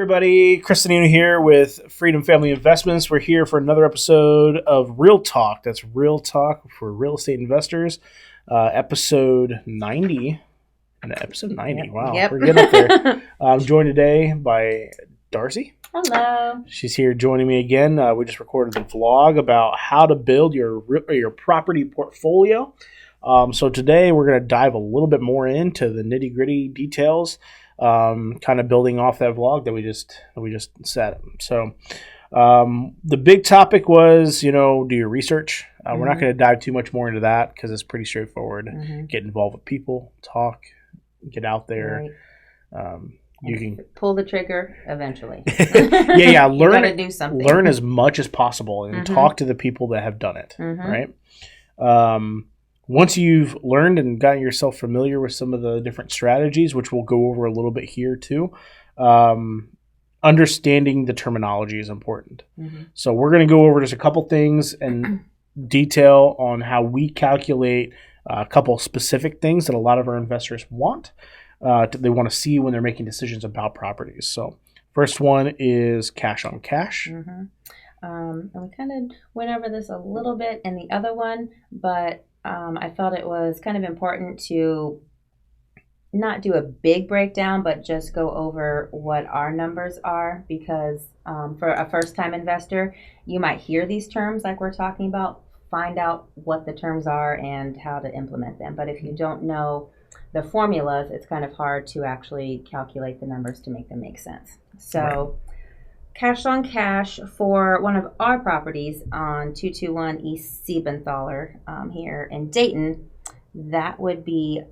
everybody, Chris and Ina here with Freedom Family Investments. We're here for another episode of Real Talk. That's Real Talk for real estate investors. Episode 90. Episode 90. Wow, Yep. We're getting up there. I'm joined today by Darcy. Hello. She's here joining me again. We just recorded a vlog about how to build your property portfolio. So today we're going to dive a little bit more into the nitty-gritty details, kind of building off that vlog that we just set. So the big topic was, do your research. We're not going to dive too much more into that because it's pretty straightforward. Get involved with people, talk, get out there. Right. You can pull the trigger eventually. Yeah. Learn, do something. Learn as much as possible and talk to the people that have done it. Right. Once you've learned and gotten yourself familiar with some of the different strategies, which we'll go over a little bit here too, understanding the terminology is important. So we're going to go over just a couple things and detail on how we calculate a couple specific things that a lot of our investors want. They want to see when they're making decisions about properties. So first one is cash on cash. And we kind of went over this a little bit in the other one, but I felt it was kind of important to not do a big breakdown, but just go over what our numbers are, because for a first-time investor, you might hear these terms like we're talking about, find out what the terms are and how to implement them. But if you don't know the formulas, it's kind of hard to actually calculate the numbers to make them make sense. So cash on cash for one of our properties on 221 East Siebenthaler here in Dayton, that would be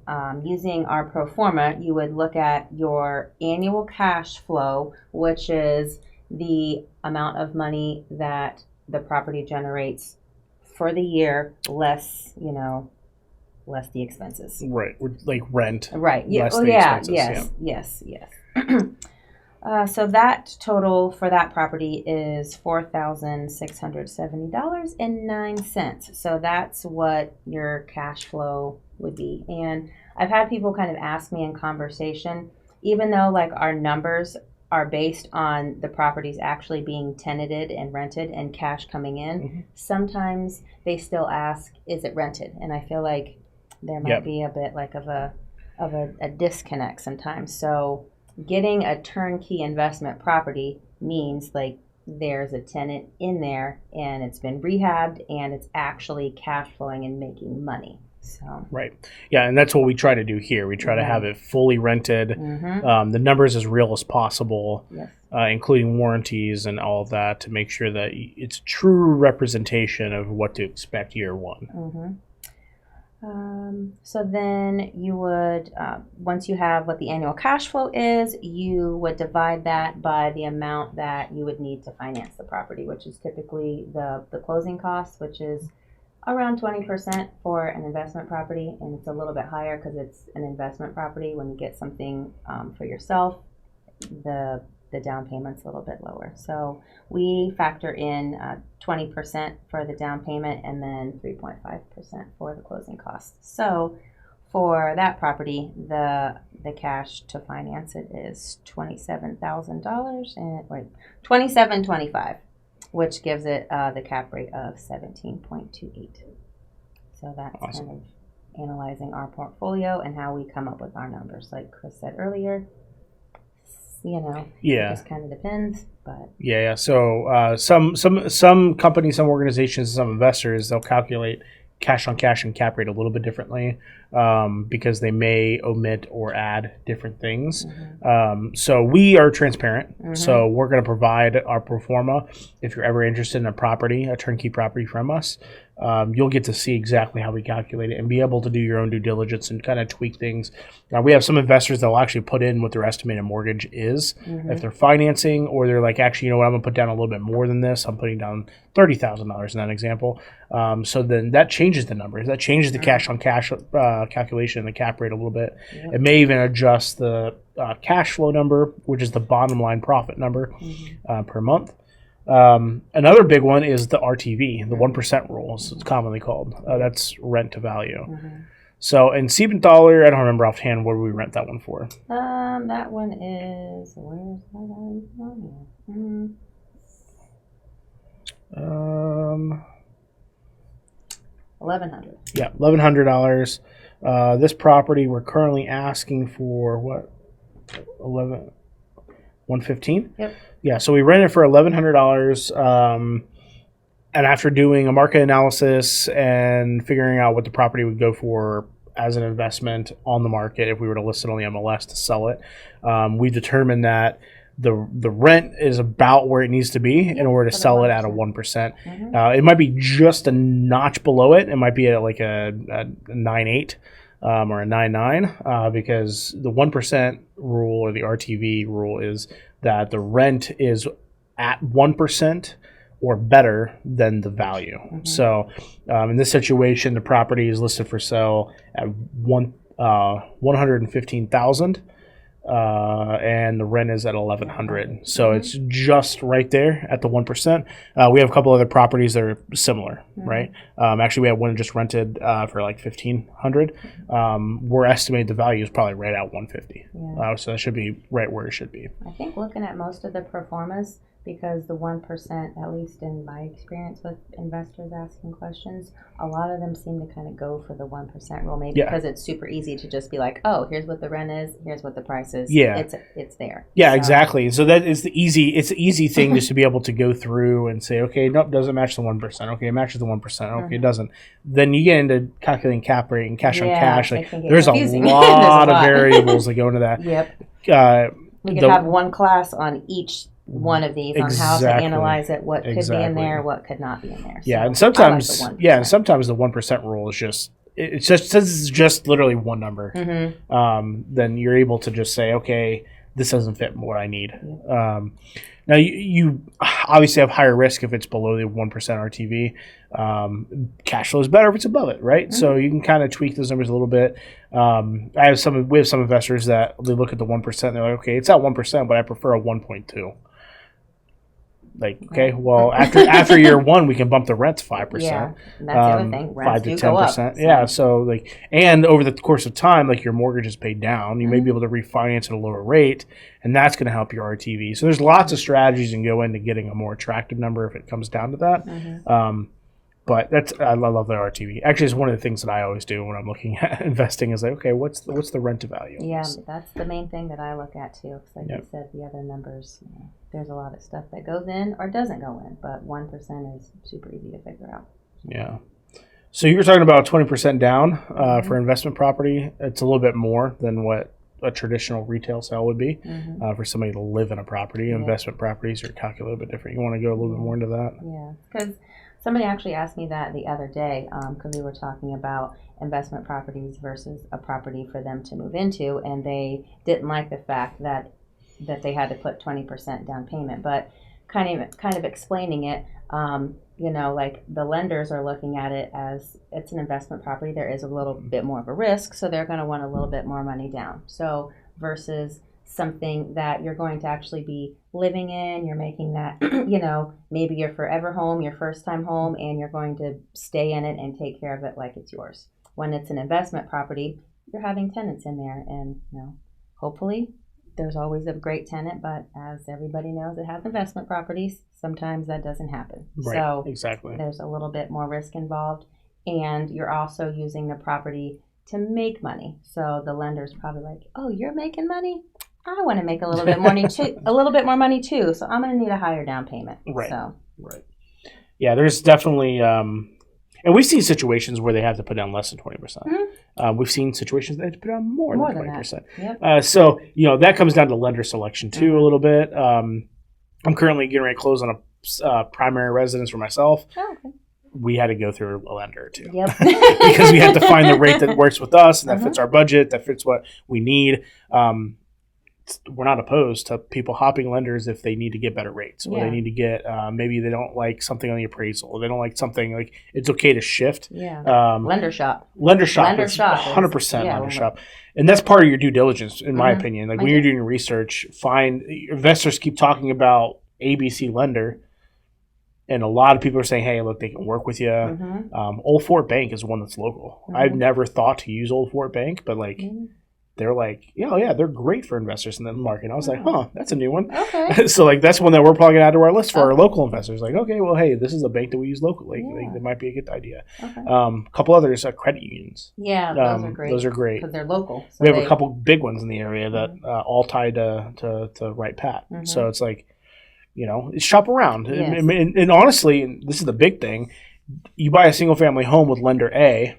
using our pro forma. You would look at your annual cash flow, which is the amount of money that the property generates for the year, less the expenses. Right, like rent. Right. Expenses. Yes. So that total for that property is $4,670.09. So that's what your cash flow would be. And I've had people kind of ask me in conversation, even though like our numbers are based on the properties actually being tenanted and rented and cash coming in, sometimes they still ask, is it rented? And I feel like there might be a bit like of a disconnect sometimes. So getting a turnkey investment property means like there's a tenant in there and it's been rehabbed and it's actually cash flowing and making money. So right. Yeah, and that's what we try to do here. We try to have it fully rented, the numbers as real as possible, including warranties and all of that, to make sure that it's true representation of what to expect year one. So then you would, once you have what the annual cash flow is, you would divide that by the amount that you would need to finance the property, which is typically the closing costs, which is around 20% for an investment property. And it's a little bit higher because it's an investment property. When you get something for yourself, the down payment's a little bit lower. So we factor in 20% for the down payment and then 3.5% for the closing costs. So for that property, the cash to finance it is $27,000 and $27.25, which gives it the cap rate of 17.28. So that's awesome. Kind of analyzing our portfolio and how we come up with our numbers. Like Chris said earlier, it just kind of depends, but So some companies, some organizations, some investors, they'll calculate cash on cash and cap rate a little bit differently because they may omit or add different things. So we are transparent. So we're going to provide our pro forma. If you're ever interested in a turnkey property from us, you'll get to see exactly how we calculate it and be able to do your own due diligence and kind of tweak things. We have some investors that will actually put in what their estimated mortgage is if they're financing, or they're like, actually, I'm going to put down a little bit more than this. I'm putting down $30,000 in that example. So then that changes the numbers. That changes the cash on cash calculation and the cap rate a little bit. It may even adjust the cash flow number, which is the bottom line profit number per month. Another big one is the RTV, the 1% rule, as it's commonly called. That's rent to value. So, in Siebenthaler, I don't remember offhand what we rent that one for. That one is, where's that on here? 1,100. Yeah, $1,100. This property we're currently asking for what? 115. Yep. Yeah, so we rented for $1,100. And after doing a market analysis and figuring out what the property would go for as an investment on the market, if we were to list it on the MLS to sell it, we determined that the rent is about where it needs to be in order to sell it at a 1%. It might be just a notch below it. It might be at like a 9.8 or a 9.9 because the 1% rule or the RTV rule is that the rent is at 1% or better than the value. So in this situation, the property is listed for sale at $115,000. And the rent is at $1,100, so it's just right there at the 1%. We have a couple other properties that are similar, right? Actually, we have one just rented for like $1,500. We're estimating the value is probably right at $150, so that should be right where it should be. I think looking at most of the pro formas, because the 1%, at least in my experience with investors asking questions, a lot of them seem to kind of go for the 1% rule, maybe because it's super easy to just be like, oh, here's what the rent is, here's what the price is. It's there. Yeah, so. Exactly. So that is the easy thing just to be able to go through and say, okay, nope, doesn't match the 1%. Okay, it matches the 1%. Okay, it doesn't. Then you get into calculating cap rate and cash on cash. Like there's a lot of variables that go into that. We could have one class on each one of these on how to analyze it, what could be in there, what could not be in there. So and sometimes and sometimes the 1% rule is just it's just literally one number. Then you're able to just say, okay, this doesn't fit what I need. Now you obviously have higher risk if it's below the 1% RTV. Cash flow is better if it's above it, right? So you can kind of tweak those numbers a little bit. We have some investors that they look at the 1% and they're like, okay, it's at 1%, but I prefer a 1.2. Like, okay, well, after year one, we can bump the rent to 5%. Yeah, that's the other thing. Rents 5 to 10%. Yeah, so like, and over the course of time, like your mortgage is paid down, you may be able to refinance at a lower rate, and that's going to help your RTV. So there's lots of strategies and go into getting a more attractive number if it comes down to that. But I love the RTV. Actually, it's one of the things that I always do when I'm looking at investing is like, okay, what's the rent to value? Yeah, that's the main thing that I look at too. Because like you said, the other numbers, there's a lot of stuff that goes in or doesn't go in, but 1% is super easy to figure out. Yeah. So you were talking about 20% down for investment property. It's a little bit more than what a traditional retail sale would be for somebody to live in a property. Investment properties are calculated a little bit different. You want to go a little bit more into that? Yeah, because somebody actually asked me that the other day because we were talking about investment properties versus a property for them to move into, and they didn't like the fact that they had to put 20% down payment. But kind of explaining it, like the lenders are looking at it as it's an investment property. There is a little bit more of a risk, so they're going to want a little bit more money down. So versus something that you're going to actually be living in, you're making that, maybe your forever home, your first time home, and you're going to stay in it and take care of it like it's yours. When it's an investment property, you're having tenants in there, and hopefully there's always a great tenant, but as everybody knows that has investment properties, sometimes that doesn't happen. Right, so exactly. There's a little bit more risk involved, and you're also using the property to make money. So the lender's probably like, oh, you're making money? I want to make a little bit more money too. So I'm going to need a higher down payment. Right. So. Right. Yeah, there's definitely, and we've seen situations where they have to put down less than 20%. We've seen situations they have to put down more than 20%. Yep. So that comes down to lender selection too a little bit. I'm currently getting ready to close on a primary residence for myself. Oh, okay. We had to go through a lender too. Yep. Because we had to find the rate that works with us and that fits our budget, that fits what we need. We're not opposed to people hopping lenders if they need to get better rates or they need to get maybe they don't like something on the appraisal or they don't like something, like it's okay to shift. Lender shop 100% lender shop, and that's part of your due diligence in my opinion. Like when you're doing your research, investors keep talking about ABC lender. And a lot of people are saying, hey, look, they can work with you. Old Fort Bank is one that's local. I've never thought to use Old Fort Bank, but like they're like, yeah, they're great for investors in the market. And I was like, that's a new one. Okay. So like that's one that we're probably gonna add to our list for our local investors. Like, okay, well, hey, this is a bank that we use locally. Like, that might be a good idea. A couple others, credit unions. Yeah, those are great. Those are great because they're local. So we have a couple big ones in the area that all tied to Right Pat. So it's like, shop around. Yes. And honestly, and this is the big thing, you buy a single family home with lender A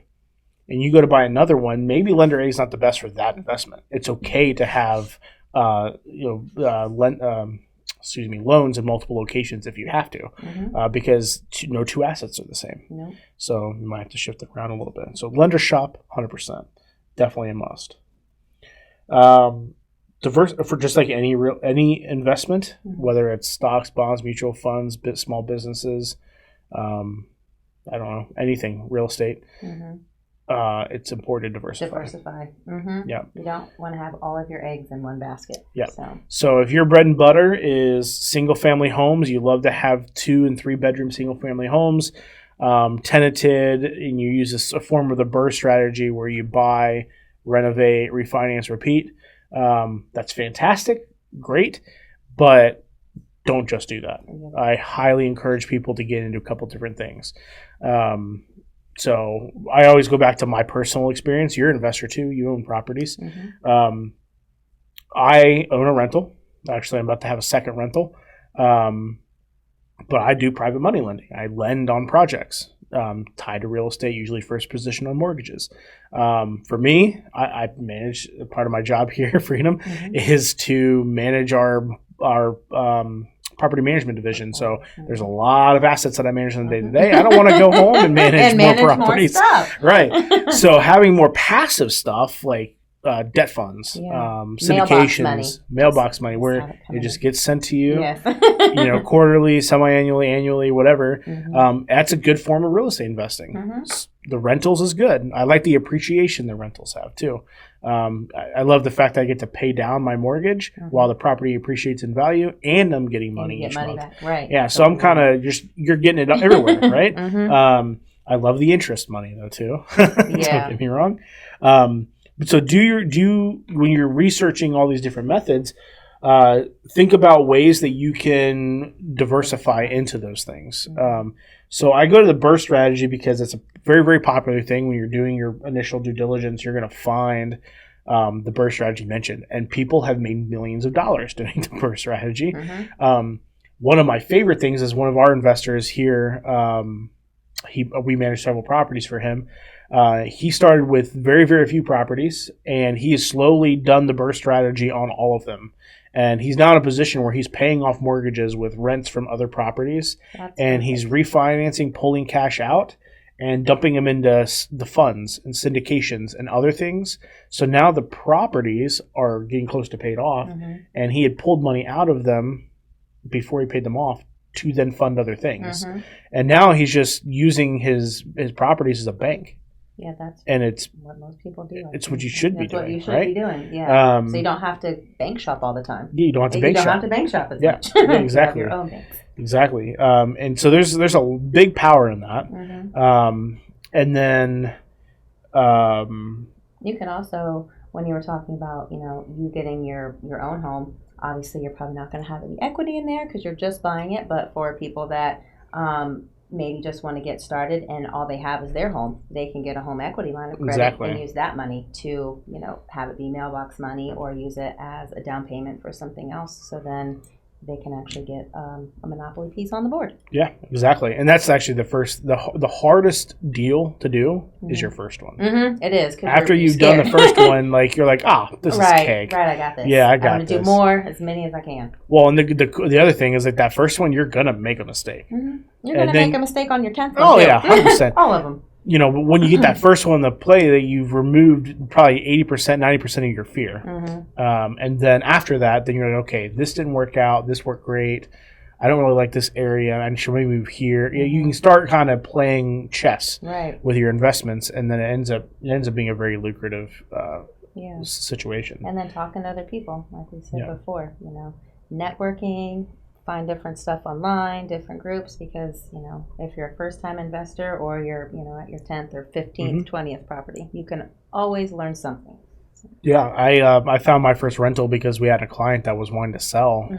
and you go to buy another one, maybe lender A is not the best for that investment. It's okay to have loans in multiple locations if you have to, because no two assets are the same. Nope. So you might have to shift it around a little bit. So lender shop, 100%, definitely a must. Diverse for just like any investment, whether it's stocks, bonds, mutual funds, small businesses, I don't know, anything, real estate. It's important to diversify. Yeah. You don't want to have all of your eggs in one basket. Yeah. So if your bread and butter is single family homes, you love to have 2 and 3 bedroom single family homes, tenanted, and you use a form of the BRRRR strategy where you buy, renovate, refinance, repeat. That's fantastic, great, but don't just do that. I highly encourage people to get into a couple different things. So I always go back to my personal experience. You're an investor too. You own properties. I own a rental. Actually, I'm about to have a second rental. But I do private money lending. I lend on projects tied to real estate, usually first position on mortgages. For me, I manage, part of my job here, Freedom, is to manage our property management division. So there's a lot of assets that I manage on the day to day. I don't want to go home and manage more properties. Right. So having more passive stuff like debt funds, syndications, mailbox money, where it just gets sent to you, quarterly, semi-annually, annually, whatever. That's a good form of real estate investing. The rentals is good. I like the appreciation the rentals have too. I love the fact that I get to pay down my mortgage while the property appreciates in value, and I'm getting money each month. Back. Right. Yeah. So I'm kind of you're getting it everywhere, right? I love the interest money though too. Don't get me wrong. So do you when you're researching all these different methods, think about ways that you can diversify into those things. So I go to the BRRRR strategy because it's a very, very popular thing. When you're doing your initial due diligence, you're going to find the BRRRR strategy mentioned, and people have made millions of dollars doing the BRRRR strategy. One of my favorite things is one of our investors here. We manage several properties for him. He started with very, very few properties, and he has slowly done the BRRRR strategy on all of them. And he's now in a position where he's paying off mortgages with rents from other properties. And he's refinancing, pulling cash out, and dumping them into the funds and syndications and other things. So now the properties are getting close to paid off, and he had pulled money out of them before he paid them off to then fund other things. And now he's just using his properties as a bank. Yeah, that's what most people do. It's what you should be doing. That's what you should right? be doing. Yeah. So you don't have to bank shop all the time. Yeah, you don't have to bank shop. You don't have to bank shop as much. Yeah, exactly. You have your own banks. Exactly. And so there's a big power in that. And then you can also, when you were talking about you getting your own home, obviously you're probably not going to have any equity in there because you're just buying it. But for people that maybe just want to get started and all they have is their home, they can get a home equity line of credit and use that money to have it be mailbox money or use it as a down payment for something else. So then they can actually get a monopoly piece on the board. Yeah, exactly. And that's actually the hardest deal to do is your first one. It is. After you've done the first one, you're like, this is cake. Right, I got this. Yeah, I got this. I'm going to do more, as many as I can. Well, and the other thing is that first one, you're going to make a mistake. You're going to make a mistake on your 10th one. Oh, yeah, 100%. All of them. But when you get that first one to play, that you've removed probably 80%, 90% of your fear. And then after that, then you're like, okay, this didn't work out. This worked great. I don't really like this area. I should maybe move here. You can start kind of playing chess with your investments, and then it ends up being a very lucrative situation. And then talking to other people, like we said before, networking, find different stuff online, different groups, because, if you're a first-time investor or you're, at your 10th or 15th, 20th property, you can always learn something. Yeah, I found my first rental because we had a client that was wanting to sell,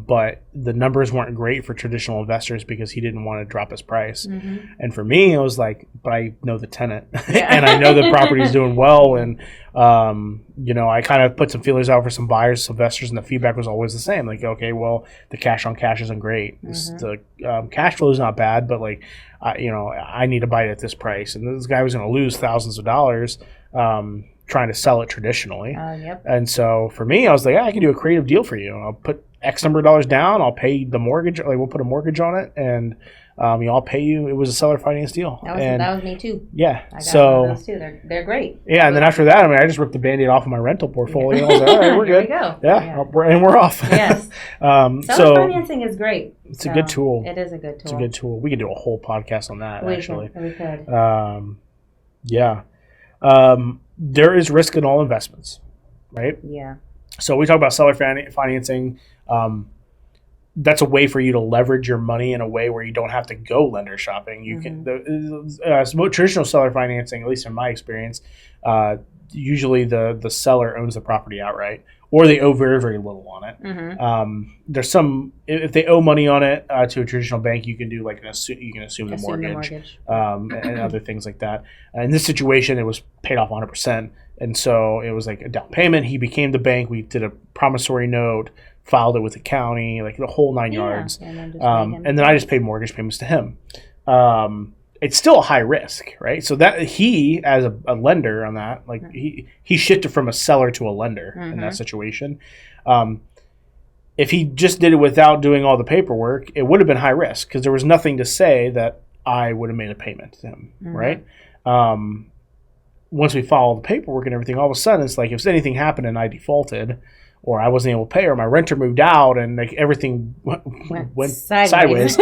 but the numbers weren't great for traditional investors because he didn't want to drop his price. And for me, it was like, but I know the tenant and I know the property's doing well. And, I kind of put some feelers out for some buyers, some investors, and the feedback was always the same. Like, okay, well, the cash on cash isn't great. The cash flow is not bad, but like, I need to buy it at this price. And this guy was going to lose thousands of dollars. Trying to sell it traditionally. And so for me, I was like, I can do a creative deal for you. I'll put X number of dollars down. I'll pay the mortgage. Like, we'll put a mortgage on it, and I'll pay you. It was a seller finance deal. That was me too. Yeah. I got one of those too. They're great. Yeah, and then after that, I just ripped the Band-Aid off of my rental portfolio. I was like, all right, we're good. There we go. Yeah. And we're off. Yes. Seller financing is great. It's a good tool. It is a good tool. It's a good tool. We could do a whole podcast on that, actually. We could. Yeah. There is risk in all investments, right? Yeah. So we talk about seller financing. That's a way for you to leverage your money in a way where you don't have to go lender shopping. You can traditional seller financing, at least in my experience, usually the seller owns the property outright, or they owe very, very little on it. There's some, if they owe money on it to a traditional bank, you can do like you can assume the mortgage. And other things like that. In this situation, it was paid off 100%, and so it was like a down payment. He became the bank. We did a promissory note, filed it with the county, like the whole 9 yards, and then I just paid mortgage payments to him. It's still a high risk, right? So that he, as a lender on that, like he shifted from a seller to a lender in that situation. If he just did it without doing all the paperwork, it would have been high risk because there was nothing to say that I would have made a payment to him, right? Once we followed the paperwork and everything, all of a sudden it's like if anything happened and I defaulted, or I wasn't able to pay, or my renter moved out and like everything went sideways.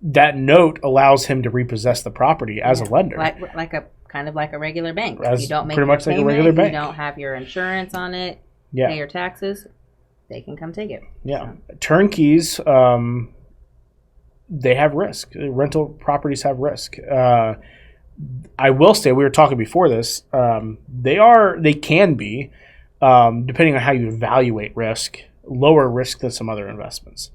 That note allows him to repossess the property as a lender, like a regular bank. As you don't make pretty much payment, like a regular bank. You don't have your insurance on it. Yeah. Pay your taxes. They can come take it. Yeah, so. Turnkeys. They have risk. Rental properties have risk. I will say, we were talking before this. They can be, depending on how you evaluate risk, lower risk than some other investments,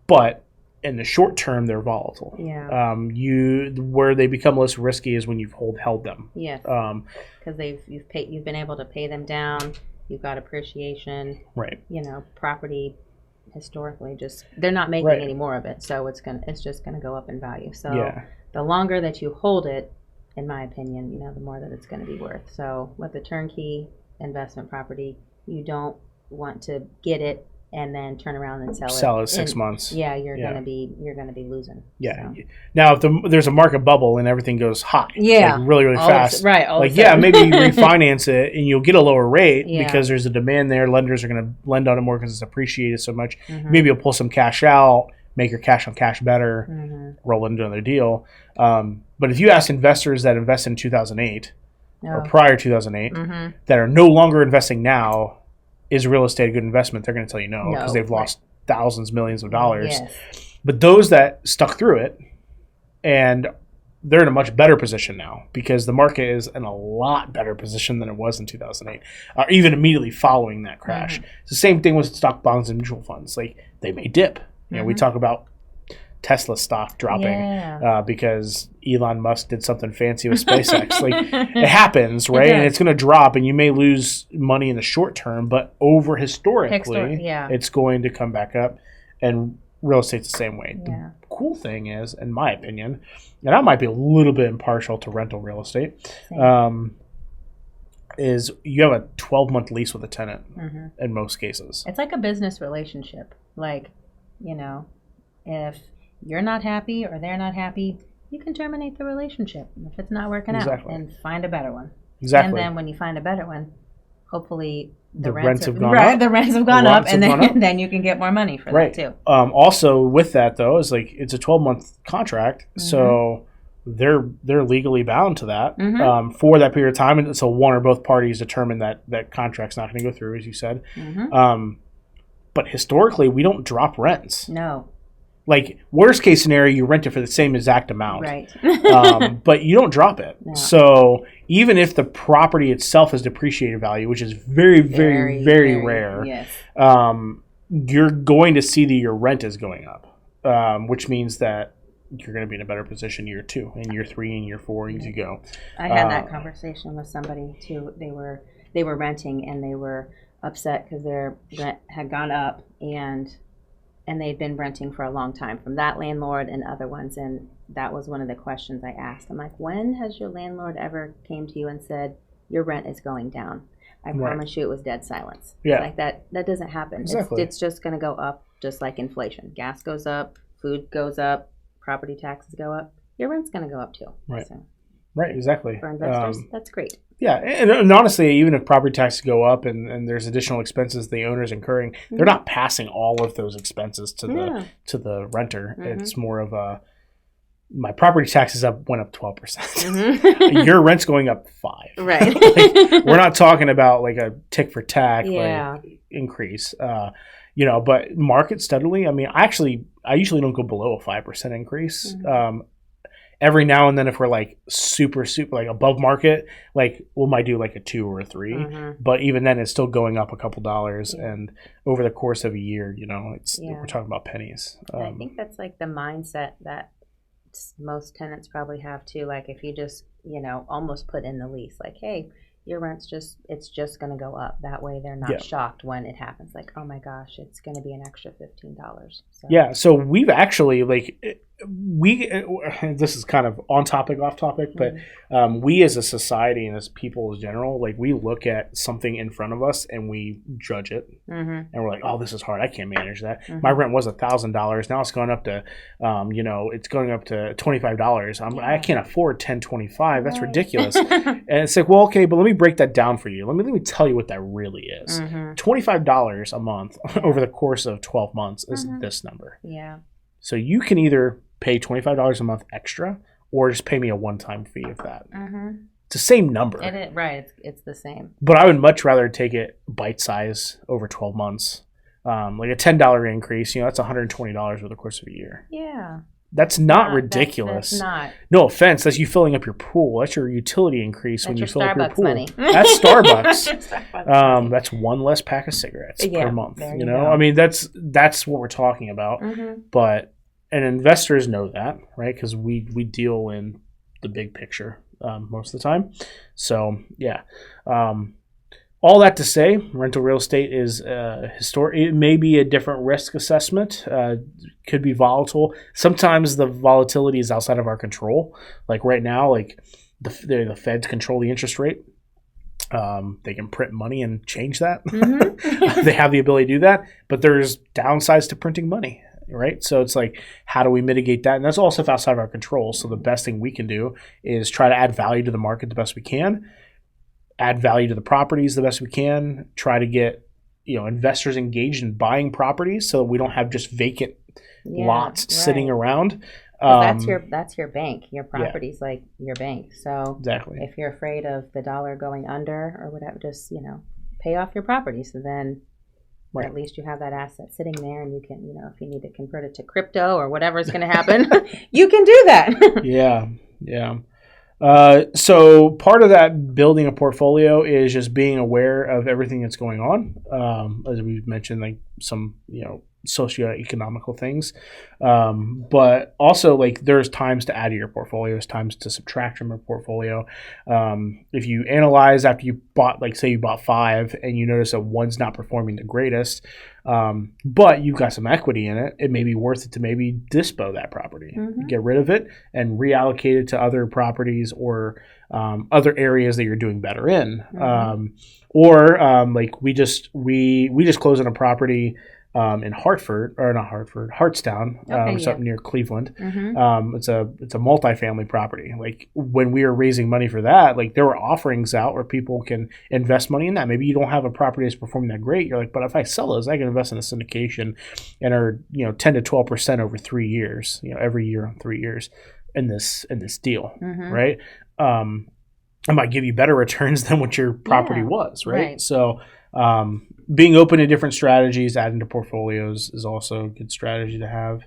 but in the short term, they're volatile. Yeah. Where they become less risky is when you've held them. Yes. Because you've been able to pay them down. You've got appreciation. Right. Property historically they're not making any more of it, so it's just gonna go up in value. So the longer that you hold it, in my opinion, the more that it's going to be worth. So with the turnkey investment property, you don't want to get it and then turn around and sell it 6 months. Yeah, you're gonna be losing. Yeah. So. Now, if there's a market bubble and everything goes high, like really, really fast, right? Maybe you refinance it and you'll get a lower rate because there's a demand there. Lenders are going to lend on it more because it's appreciated so much. Maybe you'll pull some cash out, make your cash on cash better, roll into another deal. But if you ask investors that invest in 2008 or prior to 2008 that are no longer investing now, is real estate a good investment? They're going to tell you no, because they've lost thousands, millions of dollars. Yes. But those that stuck through it, and they're in a much better position now because the market is in a lot better position than it was in 2008, or even immediately following that crash. It's the same thing with stock, bonds, and mutual funds. Like, they may dip. We talk about Tesla stock dropping because Elon Musk did something fancy with SpaceX. Like, it happens, right? And it's going to drop, and you may lose money in the short term, but historically, it's going to come back up. And real estate's the same way. The cool thing is, in my opinion, and I might be a little bit impartial to rental real estate, is you have a 12-month lease with a tenant in most cases. It's like a business relationship. Like, if you're not happy or they're not happy, you can terminate the relationship if it's not working out and find a better one. Exactly. And then when you find a better one, hopefully the rents have gone up. The rents have gone up, and then you can get more money for that too. Also, with that though, is like it's a 12-month contract, so they're legally bound to that for that period of time, and so one or both parties determine that contract's not going to go through, as you said. But historically, we don't drop rents. No. Like, worst case scenario, you rent it for the same exact amount. Right. But you don't drop it. No. So even if the property itself has depreciated value, which is very, very, very rare, yes. You're going to see that your rent is going up, which means that you're going to be in a better position year 2 and year 3 and year 4 as you go. I had that conversation with somebody too. They were renting and they were upset because their rent had gone up and they'd been renting for a long time from that landlord and other ones. And that was one of the questions I asked. I'm like, when has your landlord ever came to you and said, your rent is going down? I promise you it was dead silence. Yeah. Like that doesn't happen. Exactly. It's just going to go up just like inflation. Gas goes up, food goes up, property taxes go up. Your rent's going to go up too. Right. So right, exactly. for investors, that's great. Yeah, and honestly, even if property taxes go up and there's additional expenses the owner's incurring, they're not passing all of those expenses to the renter. It's more of a, my property taxes went up 12%. Your rent's going up 5%. Right. Like, we're not talking about like a tick for tack like increase. But market steadily. I mean, I usually don't go below a 5% increase. Every now and then, if we're like super like above market, like we might do like a 2 or a 3. But even then, it's still going up a couple dollars. And over the course of a year, we're talking about pennies. I think that's like the mindset that most tenants probably have too. Like if you just almost put in the lease, like, hey, your rent's it's just going to go up. That way they're not shocked when it happens. Like, oh my gosh, it's going to be an extra $15. So. Yeah. So we've actually this is kind of on topic, off topic, but we as a society and as people in general, like we look at something in front of us and we judge it and we're like, oh, this is hard. I can't manage that. My rent was $1,000. Now it's going up to, it's going up to $25. I can't afford $1,025. That's ridiculous. And it's like, well, okay, but let me break that down for you. Let me tell you what that really is. $25 a month over the course of 12 months is this number. Yeah. So you can either pay $25 a month extra or just pay me a one-time fee of that. It's the same number. Right. It's the same. But I would much rather take it bite size over 12 months. Like a $10 increase, that's $120 over the course of a year. Yeah. That's not ridiculous. That's not. No offense. That's you filling up your pool. That's your utility increase when you fill up your pool. Money. That's Starbucks. That's one less pack of cigarettes per month. You go. I mean, that's what we're talking about. And investors know that, right? Because we deal in the big picture most of the time. So yeah. All that to say, rental real estate is historic. It may be a different risk assessment. Could be volatile. Sometimes the volatility is outside of our control. Like right now, like the Feds control the interest rate. They can print money and change that. They have the ability to do that. But there's downsides to printing money, right? So it's like, how do we mitigate that? And that's all stuff outside of our control. So the best thing we can do is try to add value to the market the best we can. Add value to the properties the best we can, try to get investors engaged in buying properties so we don't have just vacant lots sitting around. That's your bank. Your property's like your bank. So exactly. If you're afraid of the dollar going under or whatever, just pay off your property. So then at least you have that asset sitting there, and you can if you need to convert it to crypto or whatever is going to happen, you can do that. Yeah. So part of that building a portfolio is just being aware of everything that's going on. As we've mentioned, like some, socioeconomical things. But also like there's times to add to your portfolio, there's times to subtract from your portfolio. If you analyze after you bought, like say you bought 5 and you notice that one's not performing the greatest, but you've got some equity in it, it may be worth it to maybe dispo that property, get rid of it and reallocate it to other properties or other areas that you're doing better in. Like we just closed on a property in Hartstown, up near Cleveland. It's a multifamily property. Like when we were raising money for that, like there were offerings out where people can invest money in that. Maybe you don't have a property that's performing that great. You're like, but if I sell those, I can invest in a syndication and are 10 to 12% over 3 years. Every year, 3 years in this deal, right? It might give you better returns than what your property was, right? So being open to different strategies, adding to portfolios is also a good strategy to have.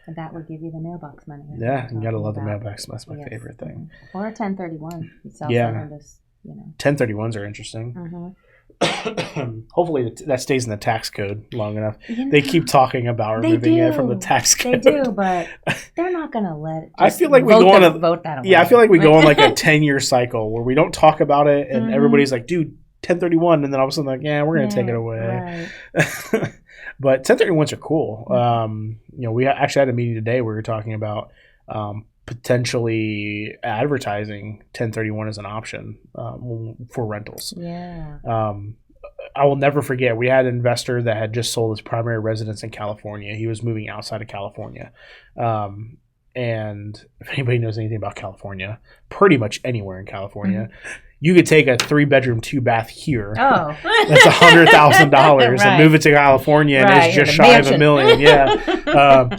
And that would give you the mailbox money. Yeah, you gotta love the mailbox. That's my favorite thing. Or a 1031. You sell Yeah. this, 1031s are interesting. Hopefully that stays in the tax code long enough. They keep talking about removing it from the tax code. They do, but they're not going to let it. I feel like we go on vote that away. Yeah, I feel like we go on like a 10-year cycle where we don't talk about it, and everybody's like, "Dude, 1031," and then all of a sudden like, "Yeah, we're going to take it away." Right. But 1031s are cool. We actually had a meeting today where we were talking about potentially advertising 1031 as an option for rentals. Yeah. I will never forget, we had an investor that had just sold his primary residence in California. He was moving outside of California. And if anybody knows anything about California, pretty much anywhere in California, you could take a 3-bedroom, 2-bath here. Oh. That's $100,000 and move it to California, and it's just shy of $1 million. Yeah.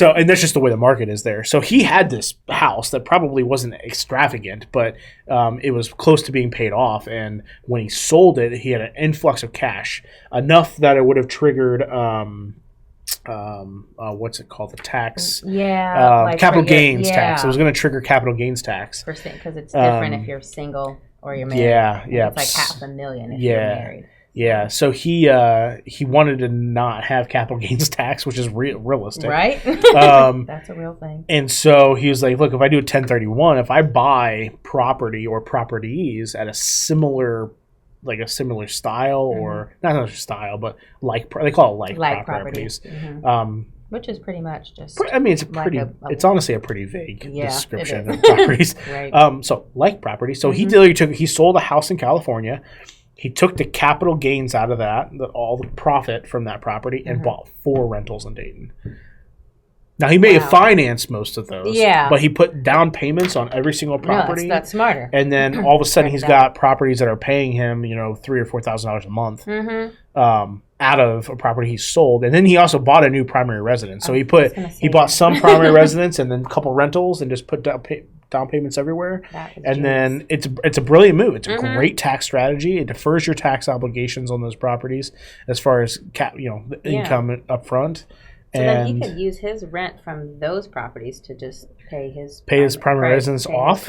And that's just the way the market is there. So he had this house that probably wasn't extravagant, but it was close to being paid off. And when he sold it, he had an influx of cash, enough that it would have triggered what's it called? The tax. Yeah. Capital gains tax. It was going to trigger capital gains tax. Because it's different if you're single or you're married. Yeah. It's like $500,000 if you're married. Yeah, so he wanted to not have capital gains tax, which is realistic. Right? That's a real thing. And so he was like, look, if I do a 1031, if I buy property or properties at a similar style, or not a style, but they call it like properties. Which is pretty much just. I mean, it's it's honestly a pretty vague description of properties. Right. So like properties. So he sold a house in California. He took the capital gains out of that, all the profit from that property, and bought 4 rentals in Dayton. Now, he may have financed most of those, but he put down payments on every single property. No, that's smarter. And then all of a sudden, he's got properties that are paying him, $3,000 or $4,000 a month out of a property he sold. And then he also bought a new primary residence. So he bought some primary residence and then a couple rentals and just put down payments everywhere. And then it's a brilliant move. It's a great tax strategy. It defers your tax obligations on those properties as far as the income up front. So then he could use his rent from those properties to just pay his primary residence off,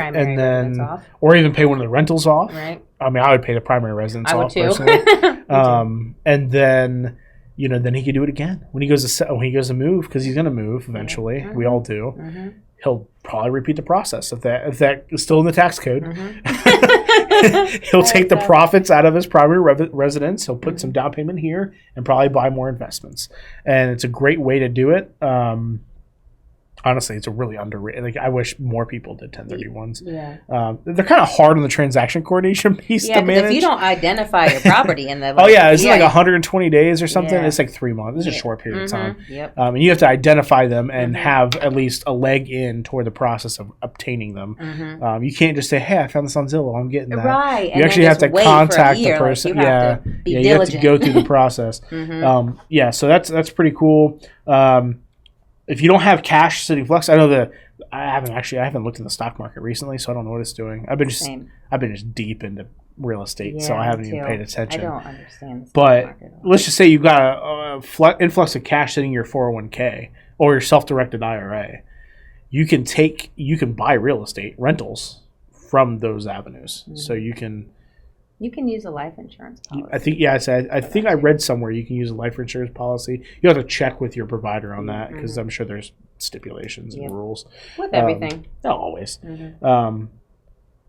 or even pay one of the rentals off. Right. I mean, I would pay the primary residence off too. personally. And then then he could do it again when he goes to move, because he's going to move eventually. We all do. He'll probably repeat the process if that is still in the tax code. He'll take the profits out of his primary residence. He'll put some down payment here and probably buy more investments. And it's a great way to do it. Honestly, it's a really underrated. Like, I wish more people did 1031s. Yeah. They're kind of hard on the transaction coordination piece to manage. If you don't identify your property in the it's like 120 days or something. Yeah. It's like 3 months. It's a short period of time. Yep. And you have to identify them and have at least a leg in toward the process of obtaining them. You can't just say, "Hey, I found this on Zillow. I'm getting that." Right. You actually have to contact the person. You have to be diligent. You have to go through the process. So that's pretty cool. If you don't have cash sitting flex, I know that I haven't looked in the stock market recently, so I don't know what it's doing. I've been just deep into real estate, so I haven't even paid attention. I don't understand the stock market. But let's just say you've got a influx of cash sitting in your 401k or your self-directed IRA. You can buy real estate rentals from those avenues. So you can use a life insurance policy. I think I read somewhere you can use a life insurance policy. You have to check with your provider on that, because I'm sure there's stipulations and rules. With everything. Not always.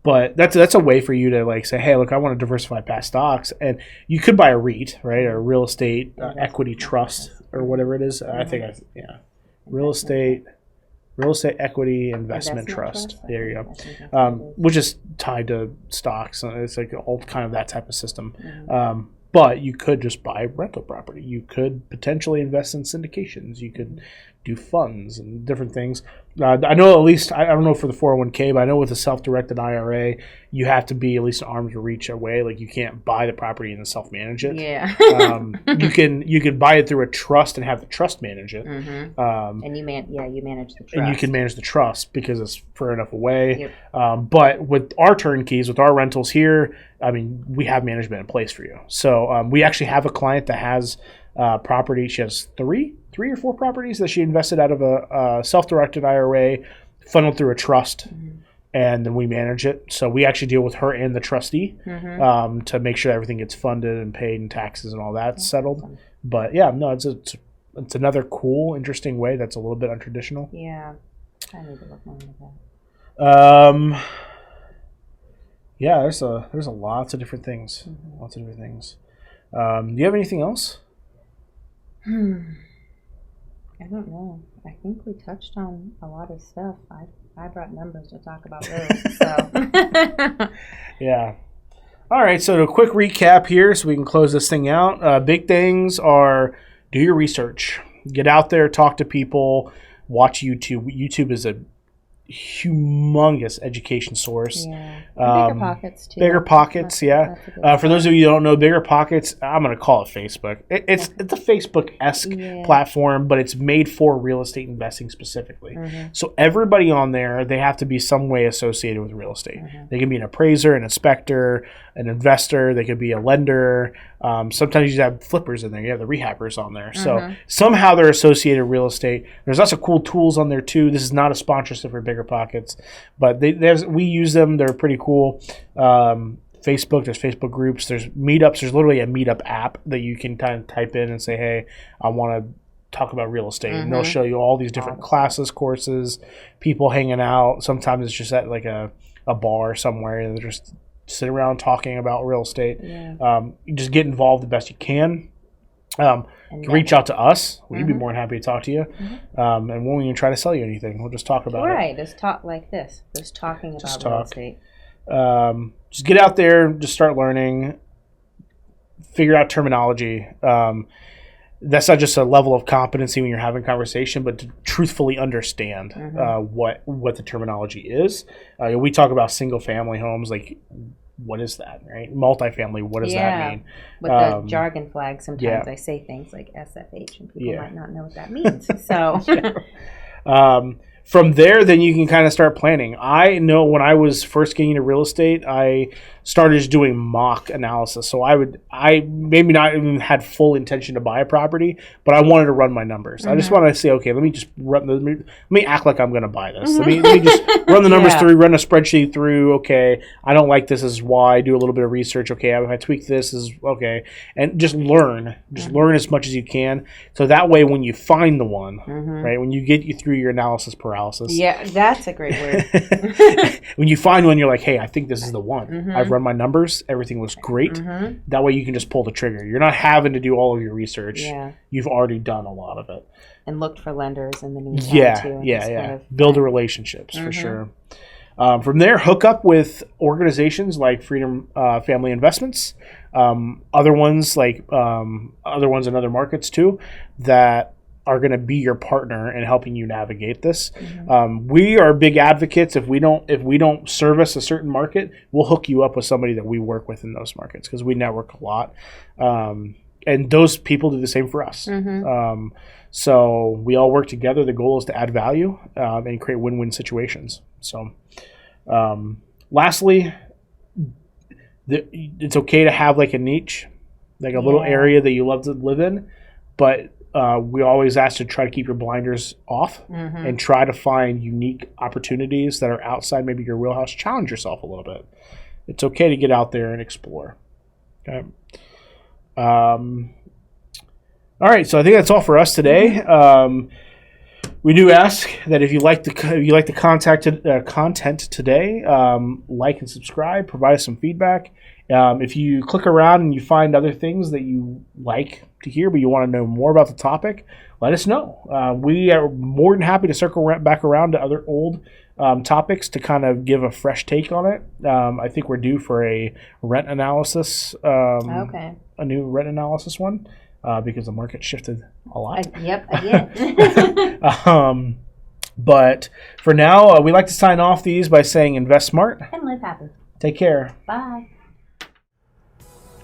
But that's a way for you to say, hey, look, I want to diversify past stocks. And you could buy a REIT, right? A real estate equity trust or whatever it is. Real estate equity investment trust. There you go. Which is tied to stocks. It's like all kind of that type of system. But you could just buy rental property. You could potentially invest in syndications. You could do funds and different things. I know at least, I don't know for the 401k, but I know with a self-directed IRA, you have to be at least an arm's reach away. Like you can't buy the property and then self-manage it. Yeah. You can buy it through a trust and have the trust manage it. And you manage the trust. And you can manage the trust because it's far enough away. Yep. But with our turnkeys, with our rentals here, I mean, we have management in place for you. So we actually have a client that has property. She has three or four properties that she invested out of a self-directed IRA, funneled through a trust, and then we manage it. So we actually deal with her and the trustee to make sure everything gets funded and paid and taxes and all that's settled. Awesome. But yeah, no, it's another cool, interesting way that's a little bit untraditional. Yeah, I need to look more into that. Yeah, there's a lots of different things. Lots of different things. Do you have anything else? I don't know. I think we touched on a lot of stuff. I brought numbers to talk about those. So yeah. All right. So a quick recap here, so we can close this thing out. Big things are do your research, get out there, talk to people, watch YouTube. YouTube is a humongous education source. Yeah. Bigger Pockets too. Bigger Pockets, yeah. For those of you who don't know, Bigger Pockets, I'm going to call it Facebook. It's a Facebook-esque platform, but it's made for real estate investing specifically. So everybody on there, they have to be some way associated with real estate. They can be an appraiser, an inspector, an investor. They could be a lender. Sometimes you have flippers in there. You have the rehabbers on there. So somehow they're associated with real estate. There's lots of cool tools on there too. This is not a sponsorship for Bigger Pockets, but we use them. They're pretty cool. Facebook, there's Facebook groups. There's meetups. There's literally a meetup app that you can kind of type in and say, hey, I want to talk about real estate. And they'll show you all these different classes, courses, people hanging out. Sometimes it's just at like a bar somewhere and they're just sit around talking about real estate. You just get involved the best you can. Reach out to us. We'd be more than happy to talk to you. And we won't even try to sell you anything. We'll just talk about it. Right. Just talk like this. Just talking about real estate. Just get out there. Just start learning. Figure out terminology. That's not just a level of competency when you're having conversation, but to truthfully understand what the terminology is. We talk about single family homes, like what is that, right? Multifamily, what does that mean? With the jargon flag, sometimes I say things like SFH, and people might not know what that means. So, from there, then you can kind of start planning. I know when I was first getting into real estate, I started just doing mock analysis. So I maybe not even had full intention to buy a property, but I wanted to run my numbers. I just wanted to say, okay, let me act like I'm going to buy this. Let me just run the numbers through, run a spreadsheet through. Okay, I don't like this. This is why. Do a little bit of research. Okay, if I tweak this, is okay, and just learn. Just learn as much as you can. So that way, when you find the one, right, when you get through your analysis paralysis. Yeah, that's a great word. When you find one, you're like, hey, I think this is the one. I've run my numbers. Everything looks great. That way you can just pull the trigger. You're not having to do all of your research. You've already done a lot of it. And looked for lenders in the meantime, too. Yeah. Build relationships, for sure. From there, hook up with organizations like Freedom Family Investments, other ones in other markets, too, that are going to be your partner in helping you navigate this. We are big advocates. If we don't service a certain market, we'll hook you up with somebody that we work with in those markets because we network a lot. And those people do the same for us. So we all work together. The goal is to add value and create win-win situations. So lastly, it's okay to have like a niche, like a little area that you love to live in, but we always ask to try to keep your blinders off and try to find unique opportunities that are outside maybe your wheelhouse. Challenge yourself a little bit. It's okay to get out there and explore. Okay. All right, so I think that's all for us today. We do ask that if you like the content today, like and subscribe. Provide us some feedback. If you click around and you find other things that you like to hear, but you want to know more about the topic, let us know. We are more than happy to circle back around to other old topics to kind of give a fresh take on it. I think we're due for a rent analysis. A new rent analysis one. because the market shifted a lot. Yep, again. But for now, we like to sign off these by saying invest smart. And live happy. Take care. Bye.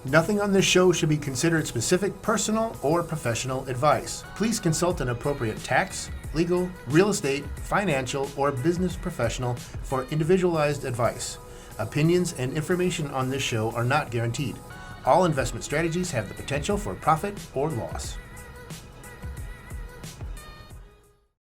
Nothing on this show should be considered specific personal or professional advice. Please consult an appropriate tax, legal, real estate, financial, or business professional for individualized advice. Opinions and information on this show are not guaranteed. All investment strategies have the potential for profit or loss.